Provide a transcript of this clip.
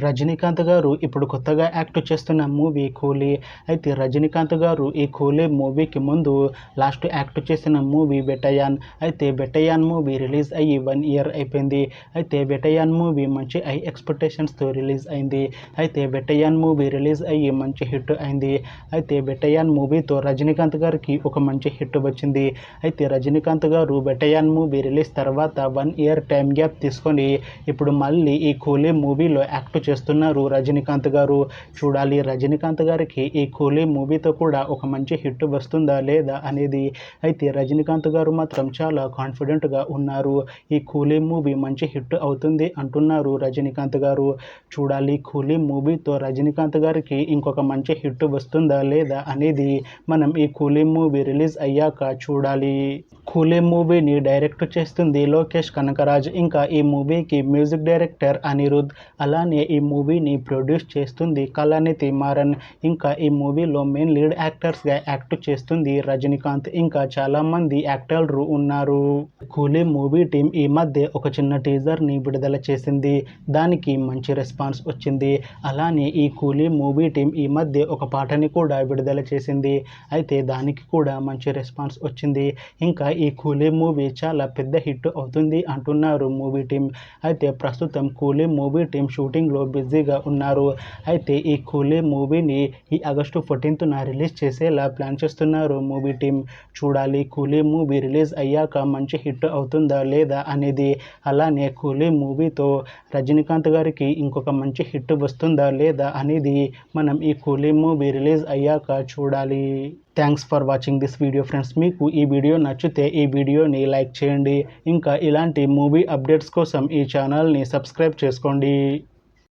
రజనీకాంత్ గారు ఇప్పుడు కొత్తగా యాక్ట్ చేస్తున్న మూవీ కూలీ. అయితే రజనీకాంత్ గారు ఈ కూలీ మూవీకి ముందు లాస్ట్ యాక్ట్ చేసిన మూవీ బెటయాన్. అయితే బెటయాన్ మూవీ రిలీజ్ అయ్యి 1 year అయిపోయింది. అయితే బెటయాన్ మూవీ మంచి హై ఎక్స్పెక్టేషన్స్తో రిలీజ్ అయింది. అయితే బెటయాన్ మూవీ రిలీజ్ అయ్యి మంచి హిట్ అయింది. అయితే బెటయాన్ మూవీతో రజనీకాంత్ గారికి ఒక మంచి హిట్ వచ్చింది. అయితే రజనీకాంత్ గారు బెటయాన్ మూవీ రిలీజ్ తర్వాత 1 year టైం గ్యాప్ తీసుకొని ఇప్పుడు మళ్ళీ ఈ కూలీ మూవీలో యాక్ట్ చేస్తున్నారు రజనీకాంత్ గారు. చూడాలి రజనీకాంత్ గారికి ఈ కూలీ మూవీతో కూడా ఒక మంచి హిట్ వస్తుందా లేదా అనేది. అయితే రజనీకాంత్ గారు మాత్రం చాలా కాన్ఫిడెంట్గా ఉన్నారు. ఈ కూలీ మూవీ మంచి హిట్ అవుతుంది అంటున్నారు రజనీకాంత్ గారు. చూడాలి కూలీ మూవీతో రజనీకాంత్ గారికి ఇంకొక మంచి హిట్ వస్తుందా లేదా అనేది మనం ఈ కూలీ మూవీ రిలీజ్ అయ్యాక చూడాలి. కూలీ మూవీని డైరెక్ట్ చేస్తుంది లోకేష్ కనకరాజ్. ఇంకా ఈ మూవీకి మ్యూజిక్ డైరెక్టర్ అనిరుద్. అలానే ఈ మూవీని ప్రొడ్యూస్ చేస్తుంది కళానిధి మారన్. ఇంకా ఈ మూవీలో మెయిన్ లీడ్ యాక్టర్స్గా యాక్ట్ చేస్తుంది రజనీకాంత్. ఇంకా చాలామంది యాక్టర్లు ఉన్నారు. కూలీ మూవీ టీం ఈ మధ్య ఒక చిన్న టీజర్ని విడుదల చేసింది. దానికి మంచి రెస్పాన్స్ వచ్చింది. అలానే ఈ కూలీ మూవీ టీం ఈ మధ్య ఒక పాటని కూడా విడుదల చేసింది. అయితే దానికి కూడా మంచి రెస్పాన్స్ వచ్చింది. ఇంకా ఈ కూలీ మూవీ చాలా పెద్ద హిట్ అవుతుంది అంటున్నారు మూవీ టీం. అయితే ప్రస్తుతం కూలీ మూవీ టీం షూటింగ్లో బిజీగా ఉన్నారు. అయితే ఈ కూలీ మూవీని ఈ August 14th రిలీజ్ చేసేలా ప్లాన్ చేస్తున్నారు మూవీ టీం. చూడాలి కూలీ మూవీ రిలీజ్ అయ్యాక మంచి హిట్ అవుతుందా లేదా అనేది. అలానే కూలీ మూవీతో రజనీకాంత్ గారికి ఇంకొక మంచి హిట్ వస్తుందా లేదా అనేది మనం ఈ కూలీ మూవీ రిలీజ్ అయ్యాక చూడాలి. Thanks for watching this video friends. మీకు ఈ వీడియో నచ్చితే ఈ వీడియోని లైక్ చేయండి. ఇంకా ఇలాంటి మూవీ అప్డేట్స్ కోసం ఈ ఛానల్ని సబ్స్క్రైబ్ చేసుకోండి.